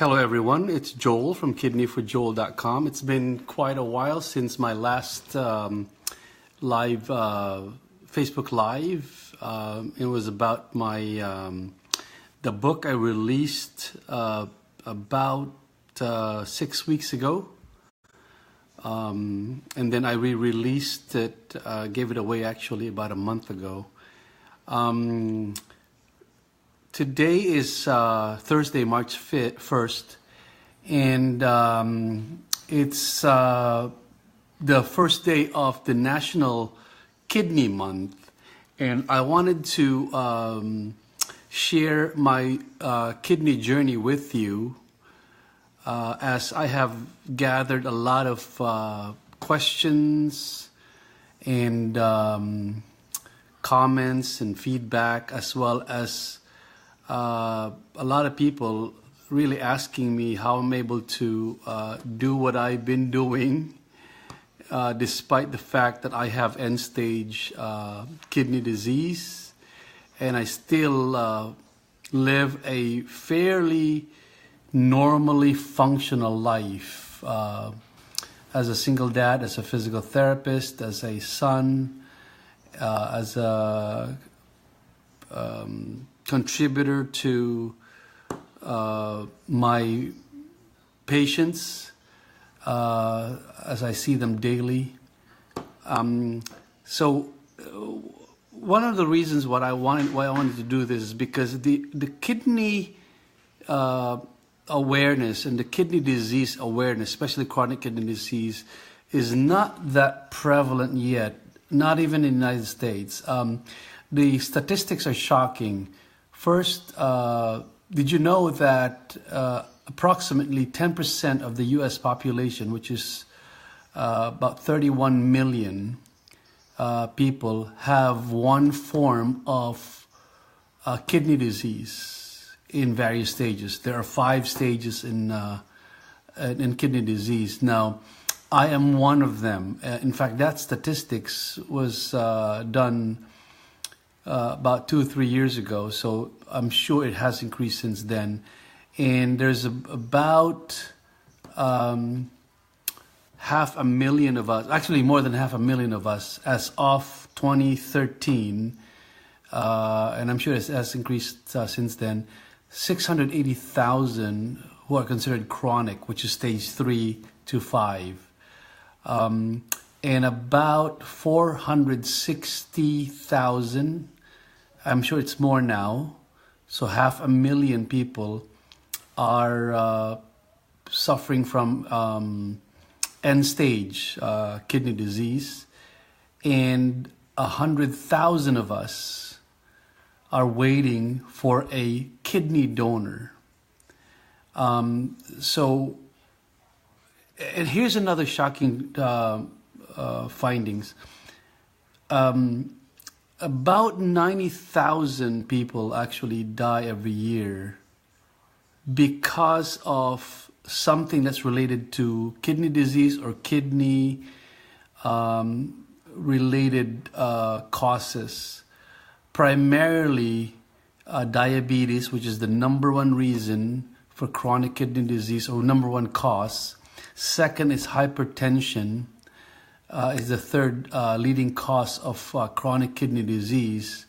Hello, everyone. It's Joel from kidneyforjoel.com. It's been quite a while since my last live Facebook Live. It was about the book I released about 6 weeks ago. And then I re-released it, gave it away actually about a month ago. Today is Thursday, March 1st, and it's the first day of the National Kidney Month. And I wanted to share my kidney journey with you, as I have gathered a lot of questions and comments and feedback, as well as a lot of people really asking me how I'm able to do what I've been doing, despite the fact that I have end-stage kidney disease, and I still live a fairly normally functional life as a single dad, as a physical therapist, as a son, as a contributor to my patients as I see them daily. So one of the reasons why I wanted to do this is because the kidney awareness and the kidney disease awareness, especially chronic kidney disease, is not that prevalent yet, not even in the United States. The statistics are shocking. First, did you know that approximately 10% of the U.S. population, which is about 31 million people, have one form of kidney disease in various stages? There are 5 stages in kidney disease. Now, I am one of them. In fact, that statistics was done about 2 or 3 years ago, so I'm sure it has increased since then. And there's about 500,000 of us, actually more than 500,000 of us, as of 2013, and I'm sure it has increased since then. 680,000 who are considered chronic, which is stage 3 to 5. And about 460,000, I'm sure it's more now, so 500,000 people are suffering from end-stage kidney disease, and 100,000 of us are waiting for a kidney donor. So, and here's another shocking findings. About 90,000 people actually die every year because of something that's related to kidney disease or kidney related causes. Primarily diabetes, which is the number one reason for chronic kidney disease, or number one cause. Second is hypertension, is the third leading cause of chronic kidney disease.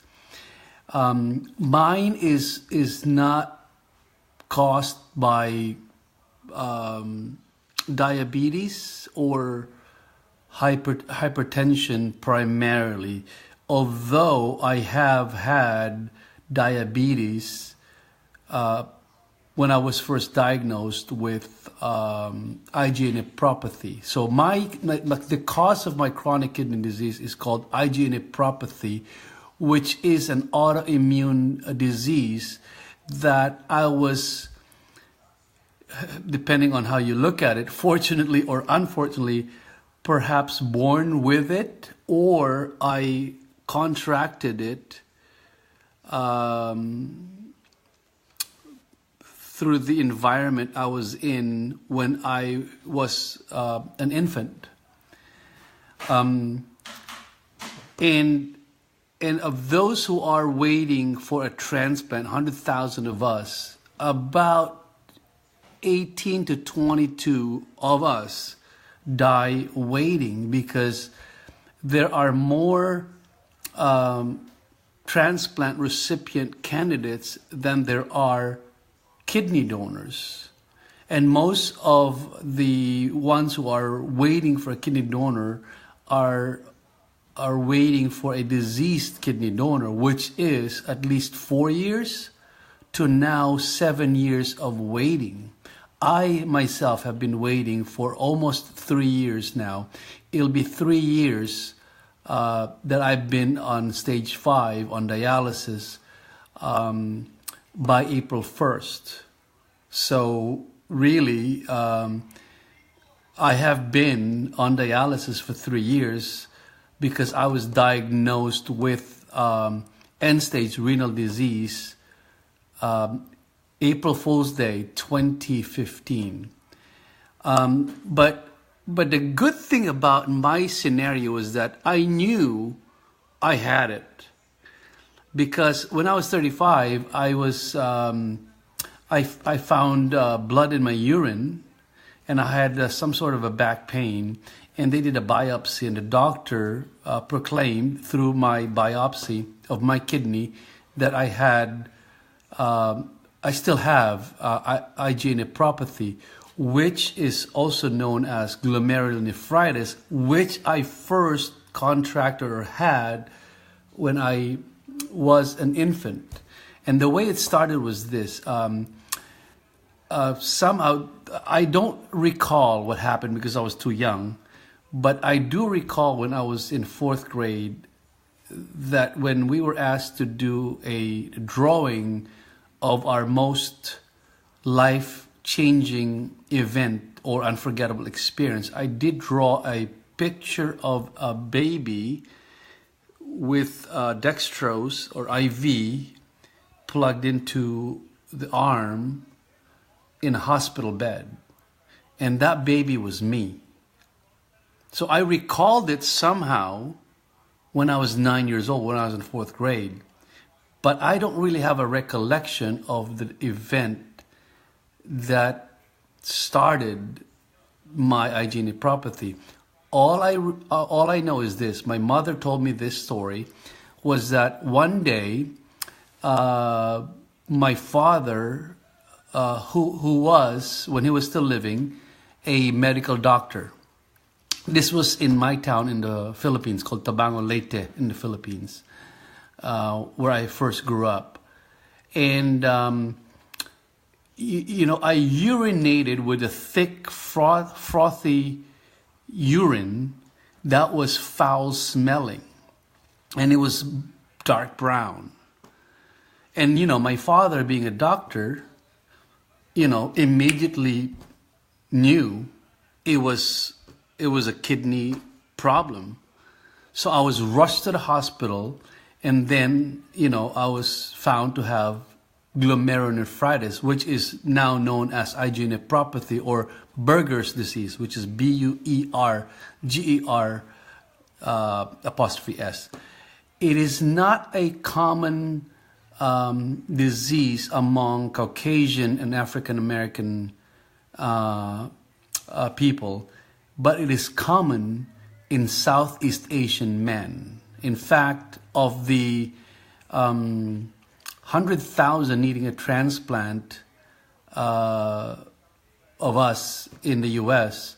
Mine is not caused by diabetes or hypertension primarily, although I have had diabetes when I was first diagnosed with IgA nephropathy. So the cause of my chronic kidney disease is called IgA nephropathy, which is an autoimmune disease that I was, depending on how you look at it, fortunately or unfortunately, perhaps born with it, or I contracted it through the environment I was in when I was an infant. And of those who are waiting for a transplant, 100,000 of us, about 18 to 22 of us die waiting because there are more transplant recipient candidates than there are kidney donors. And most of the ones who are waiting for a kidney donor are waiting for a diseased kidney donor, which is at least 4 years to now 7 years of waiting. I myself have been waiting for almost 3 years now. It'll be 3 years that I've been on stage 5 on dialysis by April 1st. So really, I have been on dialysis for 3 years because I was diagnosed with end-stage renal disease April Fool's Day 2015. But the good thing about my scenario is that I knew I had it, because when I was 35, I found blood in my urine, and I had some sort of a back pain, and they did a biopsy, and the doctor proclaimed through my biopsy of my kidney that I had, I still have IgA nephropathy, which is also known as glomerulonephritis, which I first contracted or had when I was an infant. And the way it started was this. Somehow, I don't recall what happened because I was too young, but I do recall when I was in 4th grade that when we were asked to do a drawing of our most life-changing event or unforgettable experience, I did draw a picture of a baby with dextrose or IV plugged into the arm in a hospital bed. And that baby was me. So I recalled it somehow when I was 9 years old, when I was in 4th grade. But I don't really have a recollection of the event that started my IgA nephropathy. All I know is this. My mother told me this story, was that one day my father, who was, when he was still living, a medical doctor. This was in my town in the Philippines called Tabango Leyte in the Philippines, where I first grew up. And, I urinated with a thick, frothy urine that was foul smelling. And it was dark brown. And, my father, being a doctor, immediately knew it was a kidney problem. So I was rushed to the hospital, and then, I was found to have glomerulonephritis, which is now known as IgA nephropathy or Buerger's disease, which is BUERGER''S. It is not a common disease among Caucasian and African American people, but it is common in Southeast Asian men. In fact, of the 100,000 needing a transplant of us in the U.S.,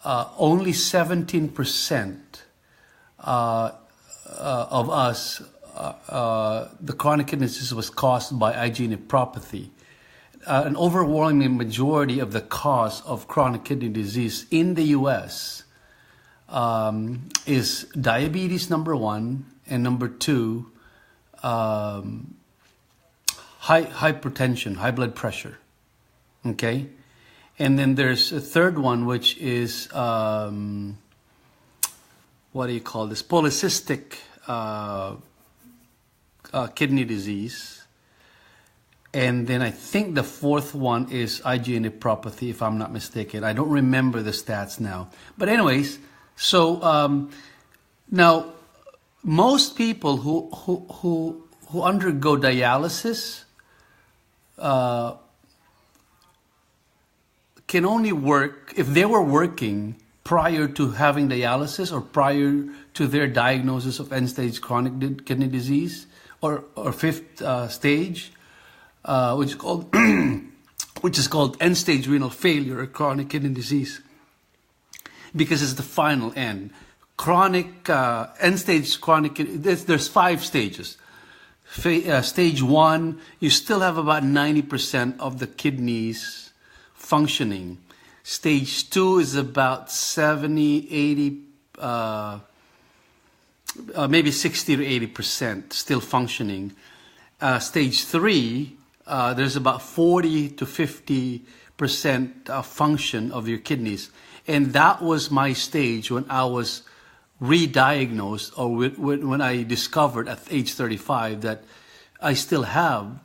only 17% of us, the chronic kidney disease was caused by IgA nephropathy. An overwhelming majority of the cause of chronic kidney disease in the U.S. Is diabetes, number 1, and number 2, hypertension, high blood pressure. Okay? And then there's a third one, which is, polycystic kidney disease. And then I think the fourth one is IgA nephropathy, if I'm not mistaken. I don't remember the stats now. But anyways, so now most people who undergo dialysis can only work if they were working prior to having dialysis or prior to their diagnosis of end-stage chronic kidney disease or fifth stage, which is called which is called end-stage renal failure or chronic kidney disease, because it's the final end. Chronic end-stage chronic. There's 5 stages. Stage 1, you still have about 90% of the kidneys functioning. Stage 2 is about 70, 80, maybe 60 to 80% still functioning. Stage 3, there's about 40 to 50% function of your kidneys. And that was my stage when I was re-diagnosed, or when I discovered at age 35 that I still have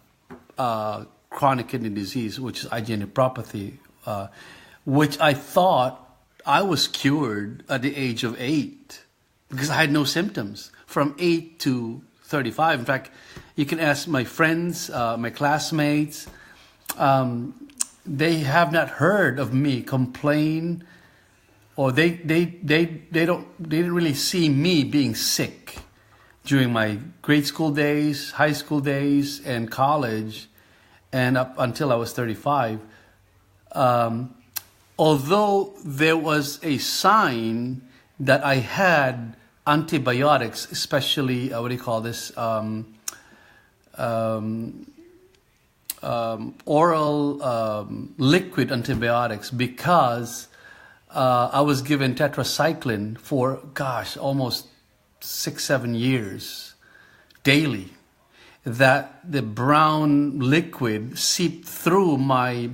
chronic kidney disease, which is IgA nephropathy, which I thought I was cured at the age of 8 because I had no symptoms from 8 to 35. In fact, you can ask my friends, my classmates, they have not heard of me complain, or they didn't really see me being sick during my grade school days, high school days, and college, and up until I was 35. Although there was a sign that I had antibiotics, especially oral liquid antibiotics, because I was given tetracycline for, almost 6-7 years daily. That the brown liquid seeped through my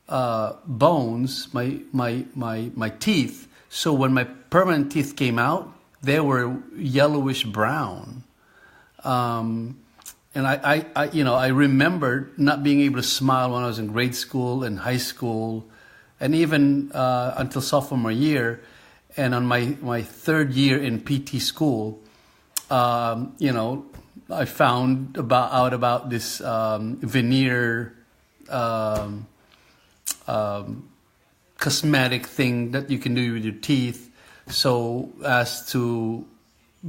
bones, my teeth. So when my permanent teeth came out, they were yellowish brown. And I remember not being able to smile when I was in grade school and high school, and even until sophomore year, and on my third year in PT school, I found out about this veneer cosmetic thing that you can do with your teeth, so as to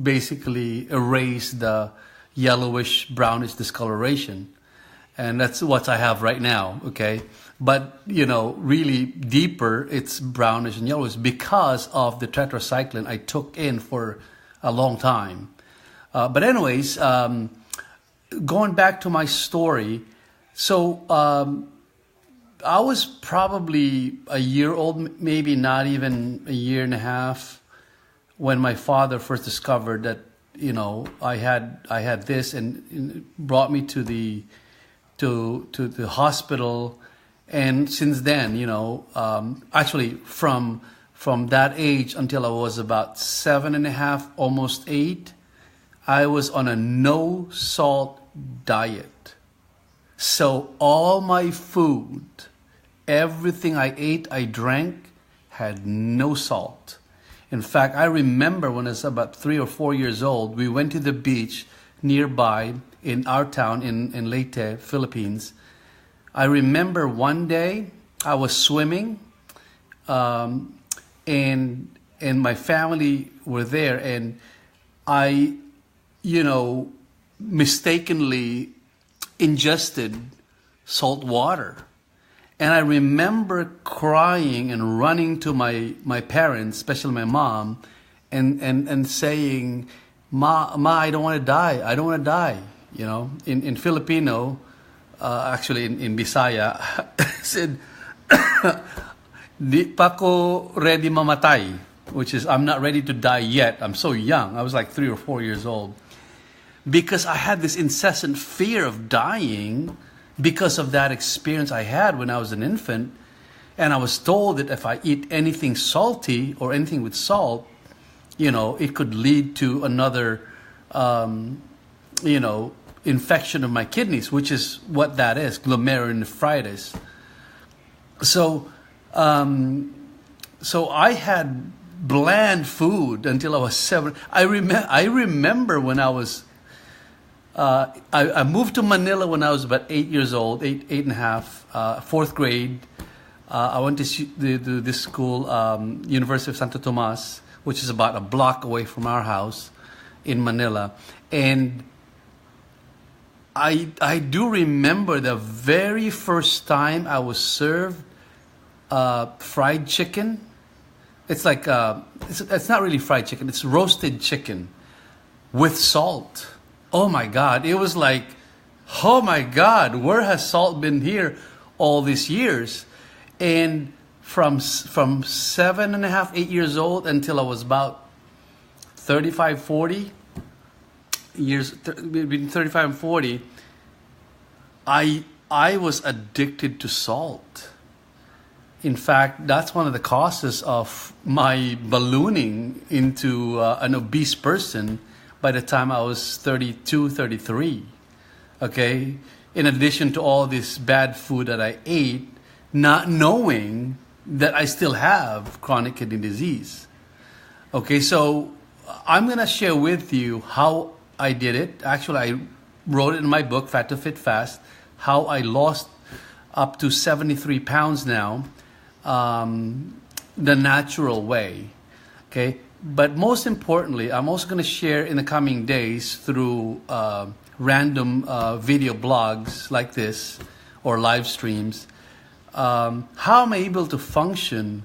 basically erase the yellowish brownish discoloration. And that's what I have right now, okay? But, really deeper, it's brownish and yellowish because of the tetracycline I took in for a long time. But anyways, going back to my story, so I was probably a year old, maybe not even a year and a half, when my father first discovered that, I had this, and brought me to the hospital. And since then, actually from that age until I was about 7.5, almost 8, I was on a no salt diet. So all my food, everything I ate, I drank, had no salt. In fact, I remember when I was about 3 or 4 years old, we went to the beach nearby in our town in Leyte, Philippines. I remember one day I was swimming, and my family were there, and I, mistakenly ingested salt water. And I remember crying and running to my parents, especially my mom, and saying, Ma, I don't want to die. I don't want to die. In Filipino, actually in Bisaya, said, Di pa ko ready mamatay, which is, I'm not ready to die yet. I'm so young. I was like 3 or 4 years old. Because I had this incessant fear of dying because of that experience I had when I was an infant. And I was told that if I eat anything salty or anything with salt, it could lead to another, infection of my kidneys, which is what that is, glomerulonephritis. So I had bland food until I was 7. I remember when I was, I moved to Manila when I was about 8 years old, 8.5, 4th grade. I went to this school, University of Santo Tomas, which is about a block away from our house in Manila. And I do remember the very first time I was served fried chicken. It's like it's not really fried chicken. It's roasted chicken with salt. Oh my God! It was like, oh my God, where has salt been here all these years? And from 7.5, 8 years old until I was about 35, 40 years, between 35 and 40, I was addicted to salt. In fact, that's one of the causes of my ballooning into an obese person by the time I was 32, 33. Okay? In addition to all this bad food that I ate, not knowing that I still have chronic kidney disease. Okay, so I'm going to share with you how I did it. Actually, I wrote it in my book, Fat to Fit Fast, how I lost up to 73 pounds now, the natural way. Okay, but most importantly, I'm also going to share in the coming days through random video blogs like this or live streams, how I'm able to function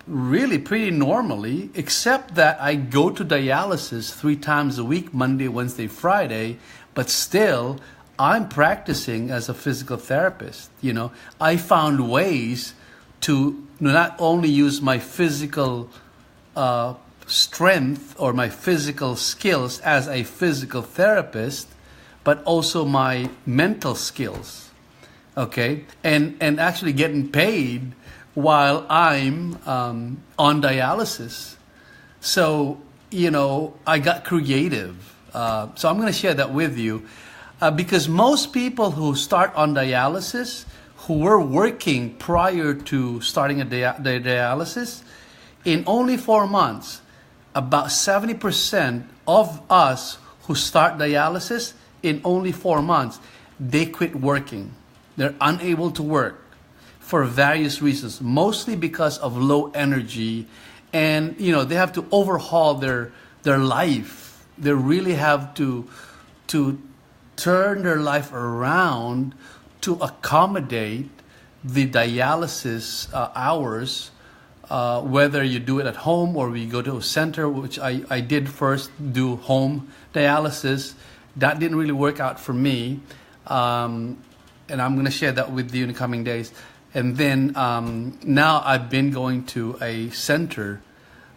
really pretty normally, except that I go to dialysis 3 times a week, Monday, Wednesday, Friday, but still I'm practicing as a physical therapist. You know, I found ways to not only use my physical strength or my physical skills as a physical therapist, but also my mental skills. Okay, and actually getting paid while I'm on dialysis. So, you know, I got creative. So I'm going to share that with you because most people who start on dialysis, who were working prior to starting their dialysis, in only 4 months, about 70% of us who start dialysis, in only 4 months, they quit working. They're unable to work for various reasons, mostly because of low energy, and you know they have to overhaul their life. They really have to turn their life around to accommodate the dialysis hours, whether you do it at home or we go to a center, which I did first do home dialysis. That didn't really work out for me, and I'm going to share that with you in the coming days. And then now I've been going to a center,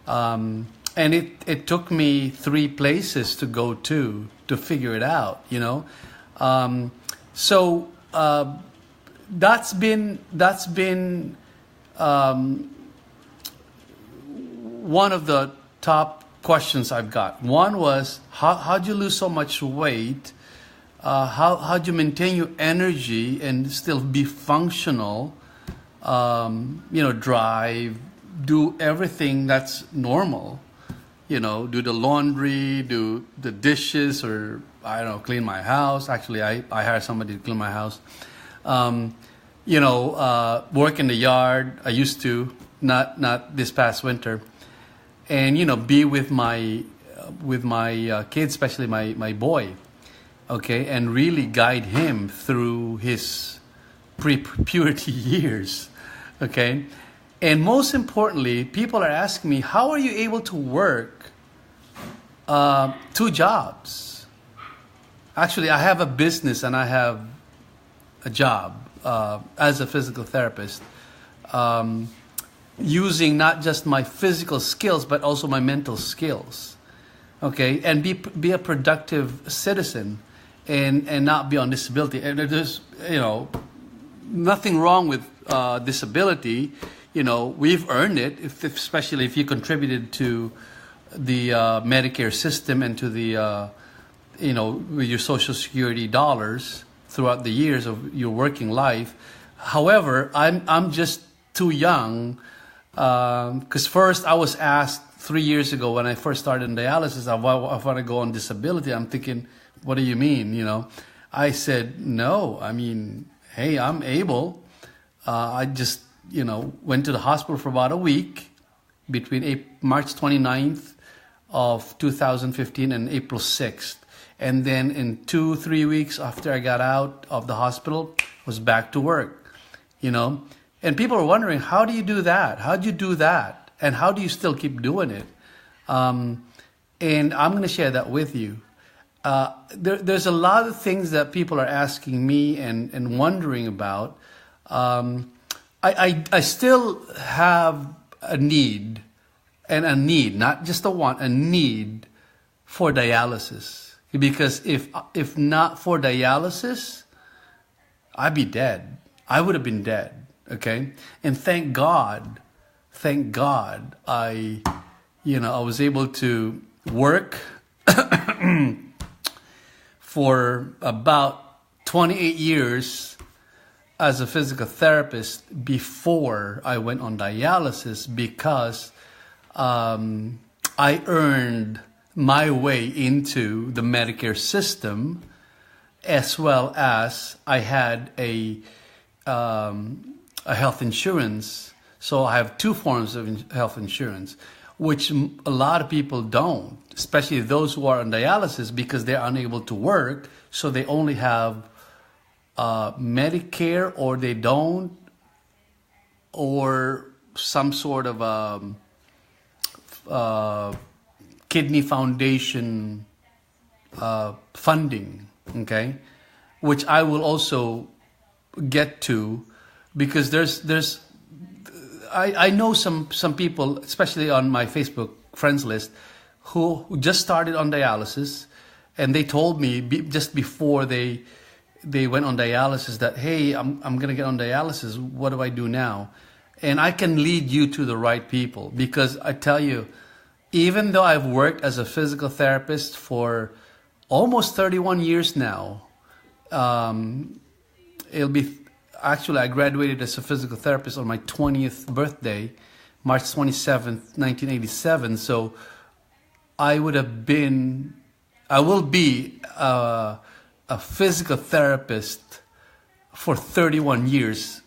and it took me 3 places to go to figure it out, you know. So that's been one of the top questions I've got. One was, how'd you lose so much weight? How'd you maintain your energy and still be functional? You know, drive, do everything that's normal. You know, do the laundry, do the dishes, or I don't know, clean my house. Actually, I hired somebody to clean my house. You know, work in the yard. I used to, not this past winter. And you know, be with my kids, especially my boy. Okay, and really guide him through his pre-puberty years. Okay, and most importantly, people are asking me, how are you able to work 2 jobs? Actually, I have a business and I have a job as a physical therapist, using not just my physical skills but also my mental skills. Okay, and be a productive citizen. And not be on disability. And there's, you know, nothing wrong with disability. You know, we've earned it, especially if you contributed to the Medicare system and to the, you know, with your Social Security dollars throughout the years of your working life. However, I'm just too young, because first I was asked 3 years ago when I first started in dialysis, I want to go on disability. I'm thinking, what do you mean? You know, I said, no, I mean, hey, I'm able. I just went to the hospital for about a week between March 29th of 2015 and April 6th. And then in 2-3 weeks after I got out of the hospital, was back to work, And people are wondering, how do you do that? How do you do that? And how do you still keep doing it? And I'm going to share that with you. There's a lot of things that people are asking me and wondering about. I still have a need, not just a want, a need for dialysis. Because if not for dialysis, I'd be dead. I would have been dead. Okay, and thank God, I was able to work for about 28 years as a physical therapist before I went on dialysis, because I earned my way into the Medicare system, as well as I had a health insurance. So I have two forms of health insurance, which a lot of people don't, especially those who are on dialysis, because they're unable to work. So they only have Medicare, or they don't, or some sort of kidney foundation funding, okay, which I will also get to, because I know some people, especially on my Facebook friends list, who just started on dialysis, and they told me just before they went on dialysis that, hey, I'm going to get on dialysis. What do I do now? And I can lead you to the right people, because I tell you, even though I've worked as a physical therapist for almost 31 years now, I graduated as a physical therapist on my 20th birthday, March 27th, 1987. So I will be a physical therapist for 31 years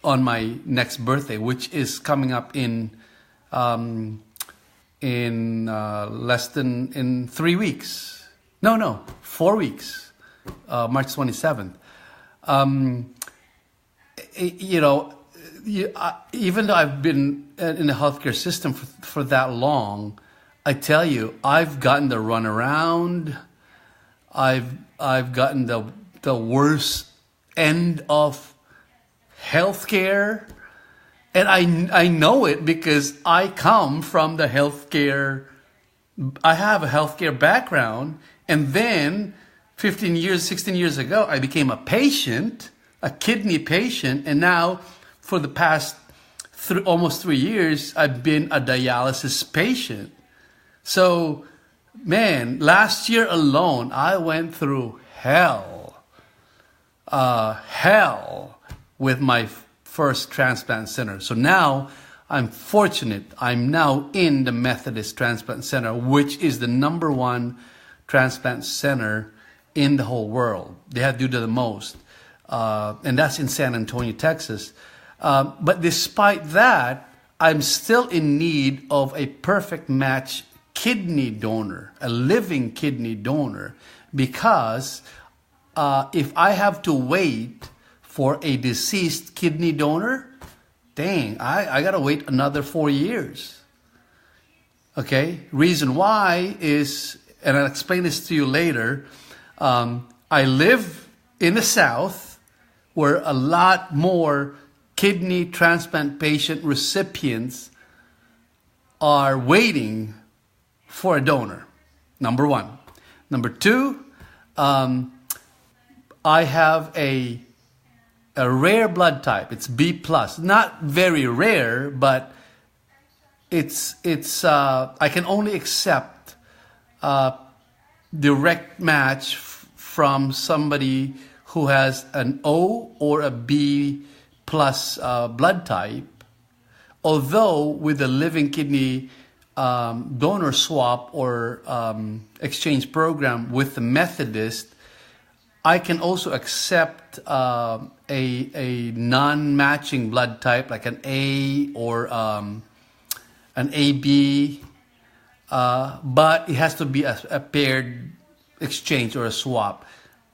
on my next birthday, which is coming up in 3 weeks. No, 4 weeks. March 27th. Even though I've been in the healthcare system for that long, I tell you, I've gotten the runaround. I've gotten the worst end of healthcare, and I know it because I come from the healthcare. I have a healthcare background, and then 16 years ago, I became a patient, a kidney patient, and now for the past almost 3 years, I've been a dialysis patient. So, man, last year alone, I went through hell with my first transplant center. So now I'm fortunate. I'm now in the Methodist Transplant Center, which is the #1 transplant center in the whole world. They have to do the most. And that's in San Antonio, Texas. But despite that, I'm still in need of a perfect match kidney donor, a living kidney donor, because if I have to wait for a deceased kidney donor, dang, I got to wait another 4 years. Okay? Reason why is, and I'll explain this to you later, I live in the South, where a lot more kidney transplant patient recipients are waiting for a donor, number one. Number two, I have a rare blood type. It's B+. Not very rare, but it's I can only accept direct match from somebody who has an O or a B+ blood type. Although with the living kidney donor swap or exchange program with the Methodist, I can also accept a non-matching blood type, like an A or an AB, but it has to be a paired exchange or a swap,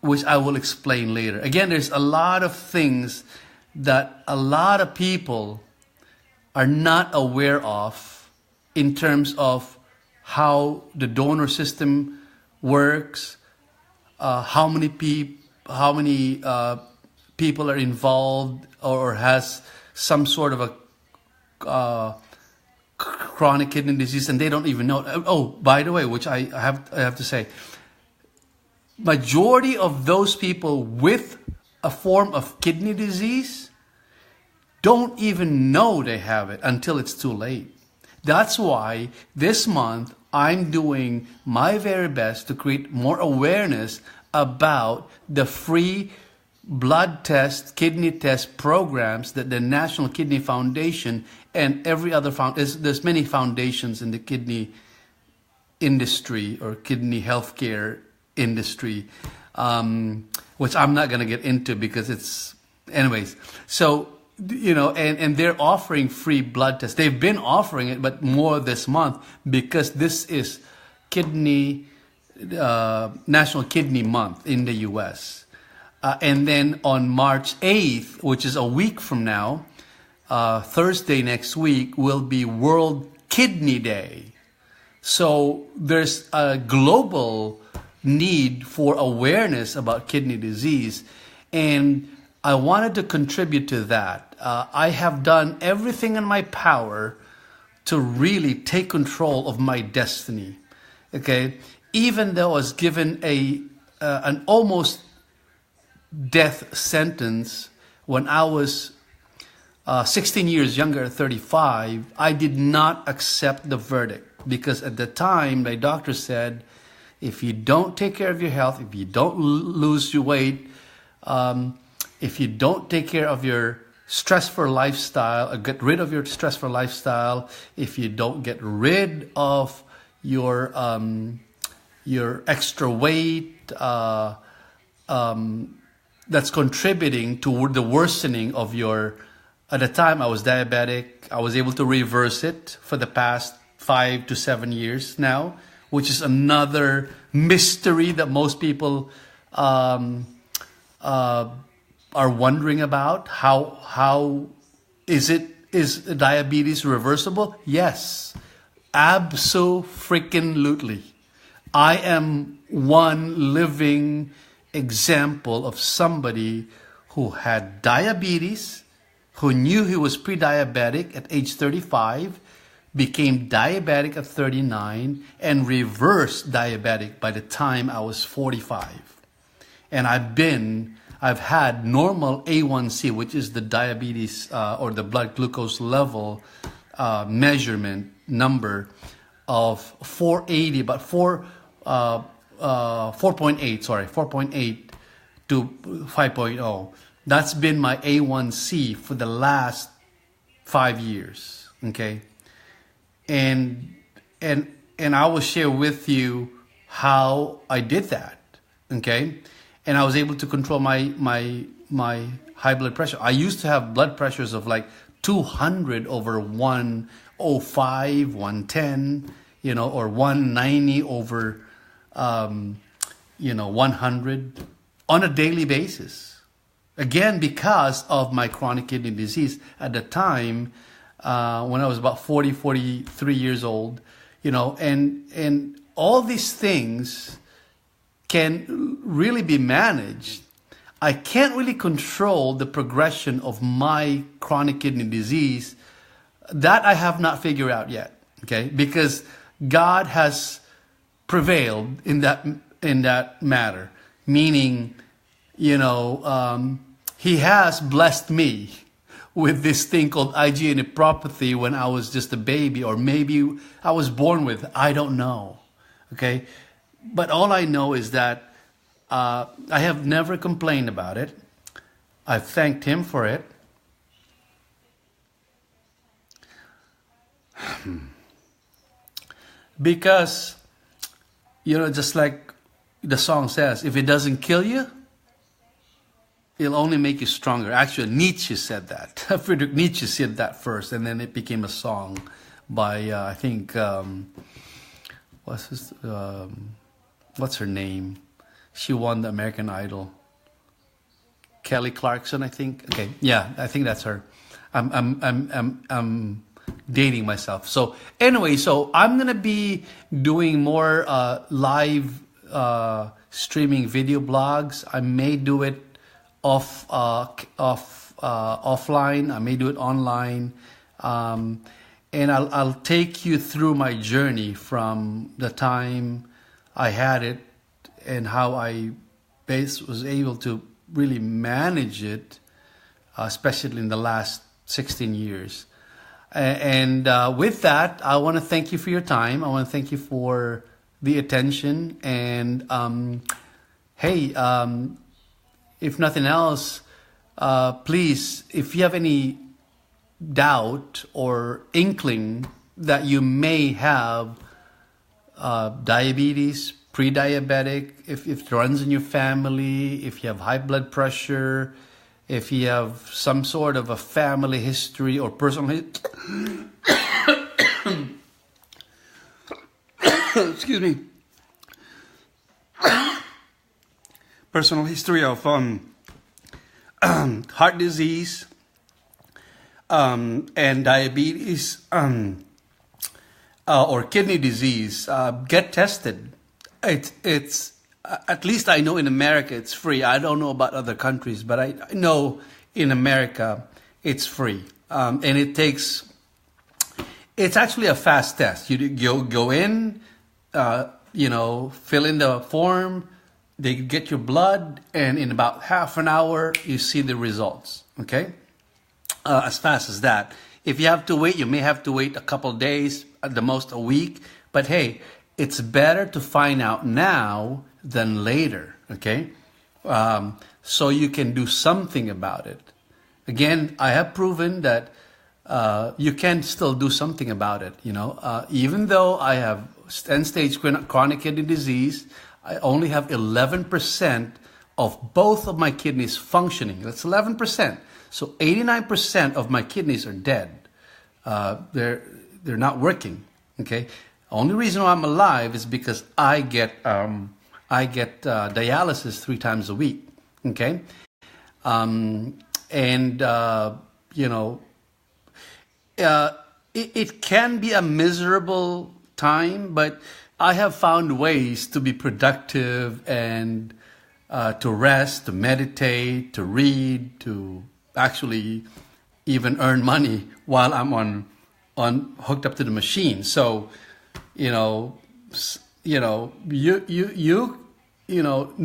which I will explain later. Again, there's a lot of things that a lot of people are not aware of in terms of how the donor system works, how many people are involved or has some sort of a chronic kidney disease, and they don't even know. Oh, by the way, which I have to say, majority of those people with a form of kidney disease don't even know they have it until it's too late. That's why this month I'm doing my very best to create more awareness about the free blood test, kidney test programs that the National Kidney Foundation and every other there's many foundations in the kidney industry or kidney healthcare industry, which I'm not going to get into because it's, anyways. So, and they're offering free blood tests. They've been offering it, but more this month because this is National Kidney Month in the U.S. And then on March 8th, which is a week from now, Thursday next week, will be World Kidney Day. So there's a global need for awareness about kidney disease, and I wanted to contribute to that. I have done everything in my power to really take control of my destiny. Okay, even though I was given an almost death sentence when I was 16 years younger, 35, I did not accept the verdict because at the time my doctor said, if you don't take care of your health, if you don't lose your weight, if you don't take care of your stressful lifestyle, get rid of your stressful lifestyle, if you don't get rid of your extra weight, that's contributing to the worsening of your. At the time, I was diabetic. I was able to reverse it for the past 5 to 7 years now, which is another mystery that most people are wondering about. How is diabetes reversible? Yes, abso-freaking-lutely. I am one living example of somebody who had diabetes, who knew he was pre-diabetic at age 35, became diabetic at 39, and reversed diabetic by the time I was 45. And I've had normal A1C, which is the diabetes or the blood glucose level measurement number of 480, but 4.8 to 5.0. That's been my A1C for the last 5 years. Okay, and I will share with you how I did that. Okay, and I was able to control my high blood pressure. I used to have blood pressures of like 200 over 105, 110, or 190 over 100 on a daily basis. Again, because of my chronic kidney disease at the time, when I was about 43 years old, and all these things can really be managed. I can't really control the progression of my chronic kidney disease. That I have not figured out yet, okay? Because God has prevailed in that matter, meaning, He has blessed me with this thing called IgA nephropathy when I was just a baby, or maybe I was born with it. I don't know, okay? But all I know is that I have never complained about it. I've thanked Him for it. Because, just like the song says, if it doesn't kill you, it'll only make you stronger. Actually, Nietzsche said that. Friedrich Nietzsche said that first, and then it became a song by I think what's her name? She won the American Idol. Kelly Clarkson, I think. Okay, yeah, I think that's her. I'm dating myself. So anyway, so I'm gonna be doing more live streaming video blogs. I may do it offline. I may do it online, and I'll take you through my journey from the time I had it and how I was able to really manage it, especially in the last 16 years. And with that, I want to thank you for your time. I want to thank you for the attention. And hey, if nothing else, please, if you have any doubt or inkling that you may have diabetes, pre-diabetic, if it runs in your family, if you have high blood pressure, if you have some sort of a family history or personal excuse me, personal history of heart disease and diabetes or kidney disease, get tested. It's at least I know in America it's free. I don't know about other countries, but I know in America it's free. And it's actually a fast test. You go in, fill in the form, they get your blood, and in about half an hour, you see the results, okay? As fast as that. If you have to wait, you may have to wait a couple of days, at the most a week, but hey, it's better to find out now than later, okay? So you can do something about it. Again, I have proven that you can still do something about it, even though I have end-stage chronic kidney disease, I only have 11% of both of my kidneys functioning. That's 11%. So 89% of my kidneys are dead. They're not working, okay? Only reason why I'm alive is because I get dialysis 3 times a week, okay? It can be a miserable time, but I have found ways to be productive and to rest, to meditate, to read, to actually even earn money while I'm on hooked up to the machine. So, no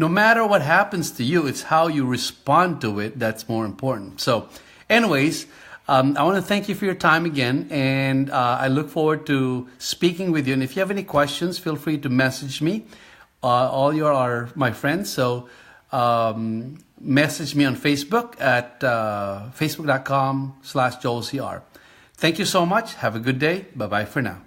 matter what happens to you, it's how you respond to it that's more important. So, anyways, I want to thank you for your time again, and I look forward to speaking with you. And if you have any questions, feel free to message me. All you are my friends, so message me on Facebook at facebook.com/JoelCR. Thank you so much. Have a good day. Bye-bye for now.